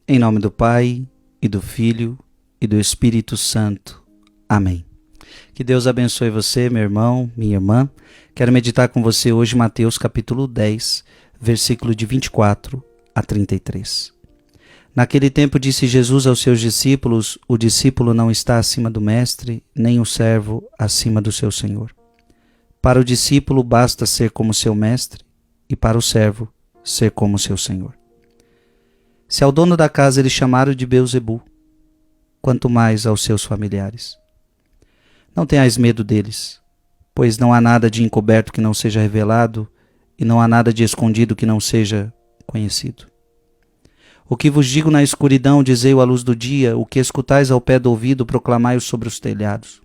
Em nome do Pai, e do Filho, e do Espírito Santo. Amém. Que Deus abençoe você, meu irmão, minha irmã. Quero meditar com você hoje Mateus capítulo 10, versículo de 24 a 33. Naquele tempo disse Jesus aos seus discípulos: o discípulo não está acima do mestre, nem o servo acima do seu senhor. Para o discípulo basta ser como seu mestre, e para o servo ser como seu senhor. Se ao dono da casa eles chamaram de Beelzebu, quanto mais aos seus familiares. Não tenhais medo deles, pois não há nada de encoberto que não seja revelado, e não há nada de escondido que não seja conhecido. O que vos digo na escuridão, dizei-o à luz do dia, o que escutais ao pé do ouvido, proclamai-o sobre os telhados.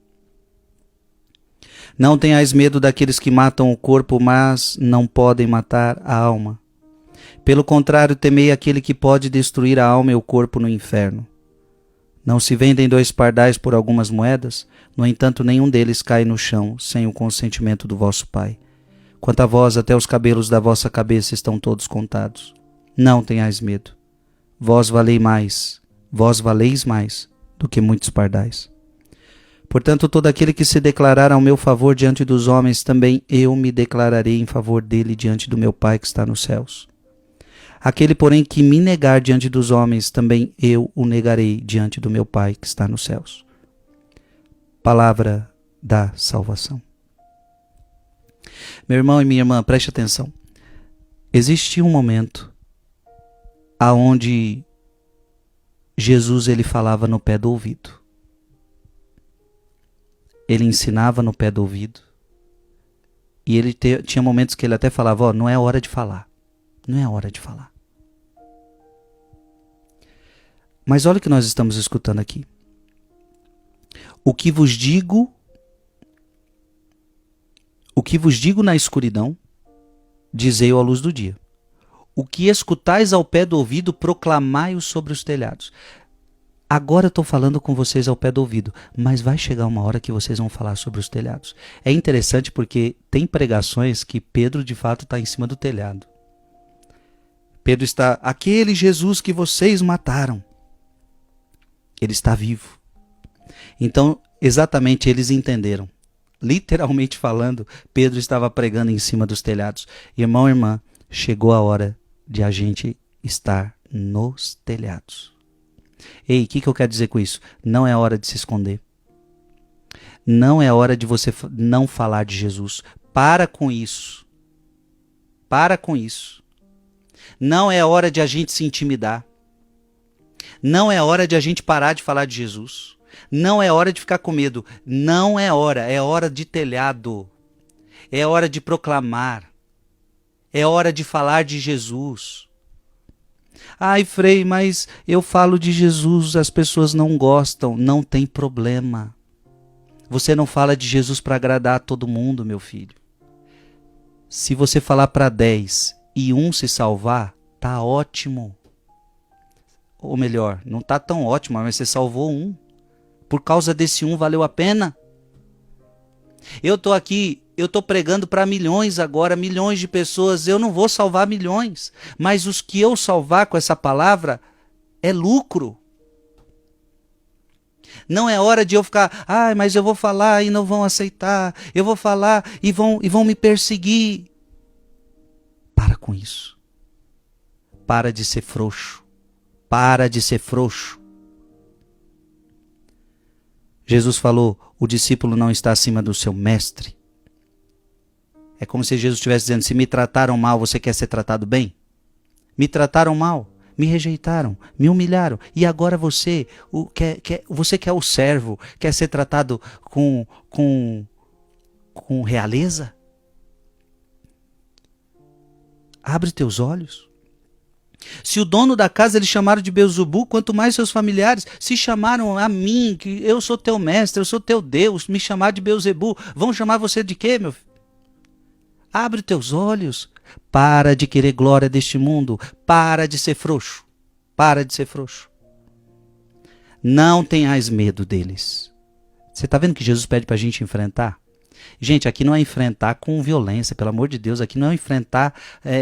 Não tenhais medo daqueles que matam o corpo, mas não podem matar a alma. Pelo contrário, temei aquele que pode destruir a alma e o corpo no inferno. Não se vendem 2 pardais por algumas moedas? No entanto, nenhum deles cai no chão, sem o consentimento do vosso Pai. Quanto a vós, até os cabelos da vossa cabeça estão todos contados. Não tenhais medo. Vós valeis mais do que muitos pardais. Portanto, todo aquele que se declarar ao meu favor diante dos homens, também eu me declararei em favor dele diante do meu Pai que está nos céus. Aquele, porém, que me negar diante dos homens, também eu o negarei diante do meu Pai que está nos céus. Palavra da salvação. Meu irmão e minha irmã, preste atenção. Existe um momento aonde Jesus ele falava no pé do ouvido. Ele ensinava no pé do ouvido. E ele tinha momentos que ele até falava, não é hora de falar. Não é hora de falar. Mas olha o que nós estamos escutando aqui. O que vos digo na escuridão, dizei-o à luz do dia. O que escutais ao pé do ouvido, proclamai-o sobre os telhados. Agora eu estou falando com vocês ao pé do ouvido, mas vai chegar uma hora que vocês vão falar sobre os telhados. É interessante porque tem pregações que Pedro de fato está em cima do telhado. Pedro está, aquele Jesus que vocês mataram, ele está vivo. Então, exatamente, eles entenderam. Literalmente falando, Pedro estava pregando em cima dos telhados. Irmão, irmã, chegou a hora de a gente estar nos telhados. Ei, o que eu quero dizer com isso? Não é hora de se esconder. Não é hora de você não falar de Jesus. Para com isso. Para com isso. Não é hora de a gente se intimidar. Não é hora de a gente parar de falar de Jesus. Não é hora de ficar com medo. Não é hora de telhado. É hora de proclamar. É hora de falar de Jesus. Ai, Frei, mas eu falo de Jesus, as pessoas não gostam. Não tem problema. Você não fala de Jesus para agradar a todo mundo, meu filho. Se você falar para 10 e um se salvar, tá ótimo. Ou melhor, não tá tão ótimo, mas você salvou um. Por causa desse um, valeu a pena? Eu tô aqui, eu tô pregando para milhões agora, milhões de pessoas. Eu não vou salvar milhões, mas os que eu salvar com essa palavra é lucro. Não é hora de eu ficar, mas eu vou falar e não vão aceitar. Eu vou falar e vão me perseguir. Para com isso. Para de ser frouxo. Para de ser frouxo. Jesus falou, o discípulo não está acima do seu mestre. É como se Jesus estivesse dizendo, se me trataram mal, você quer ser tratado bem? Me trataram mal, me rejeitaram, me humilharam. E agora você quer o servo, quer ser tratado com realeza? Abre teus olhos. Se o dono da casa eles chamaram de Beelzebu, quanto mais seus familiares. Se chamaram a mim, que eu sou teu mestre, eu sou teu Deus, me chamar de Beelzebu, vão chamar você de quê, meu filho? Abre teus olhos. Para de querer glória deste mundo. Para de ser frouxo. Para de ser frouxo. Não tenhais medo deles. Você está vendo que Jesus pede para a gente enfrentar? Gente, aqui não é enfrentar com violência, pelo amor de Deus. Aqui não é enfrentar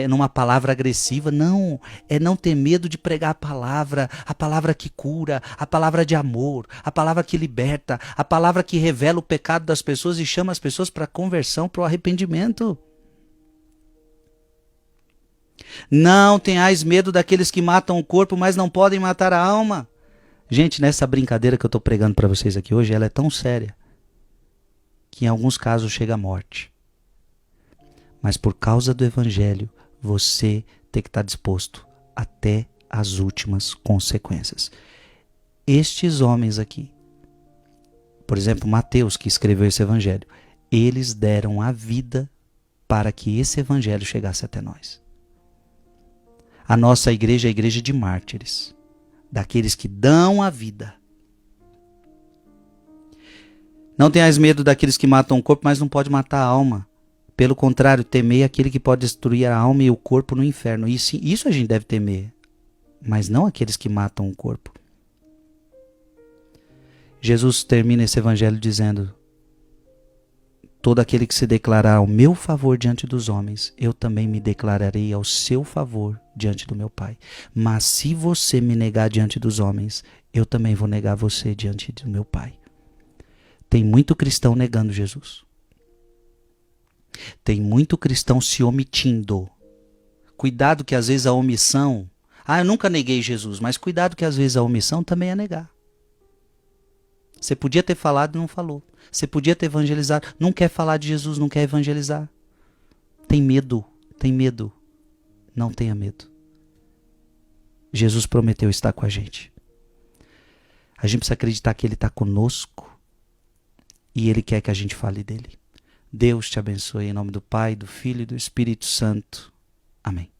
numa palavra agressiva. Não, é não ter medo de pregar a palavra que cura, a palavra de amor, a palavra que liberta, a palavra que revela o pecado das pessoas e chama as pessoas para a conversão, para o arrependimento. Não tenhais medo daqueles que matam o corpo, mas não podem matar a alma. Gente, nessa brincadeira que eu estou pregando para vocês aqui hoje, ela é tão séria que em alguns casos chega à morte. Mas por causa do evangelho, você tem que estar disposto até as últimas consequências. Estes homens aqui, por exemplo, Mateus, que escreveu esse evangelho, eles deram a vida para que esse evangelho chegasse até nós. A nossa igreja é a igreja de mártires, daqueles que dão a vida. Não tenhais medo daqueles que matam o corpo, mas não pode matar a alma. Pelo contrário, temei aquele que pode destruir a alma e o corpo no inferno. Isso a gente deve temer, mas não aqueles que matam o corpo. Jesus termina esse evangelho dizendo: todo aquele que se declarar ao meu favor diante dos homens, eu também me declararei ao seu favor diante do meu Pai. Mas se você me negar diante dos homens, eu também vou negar você diante do meu Pai. Tem muito cristão negando Jesus. Tem muito cristão se omitindo. Cuidado que às vezes a omissão... eu nunca neguei Jesus, mas cuidado que às vezes a omissão também é negar. Você podia ter falado e não falou. Você podia ter evangelizado. Não quer falar de Jesus, não quer evangelizar. Tem medo, tem medo. Não tenha medo. Jesus prometeu estar com a gente. A gente precisa acreditar que Ele está conosco e Ele quer que a gente fale dele. Deus te abençoe em nome do Pai, do Filho e do Espírito Santo. Amém.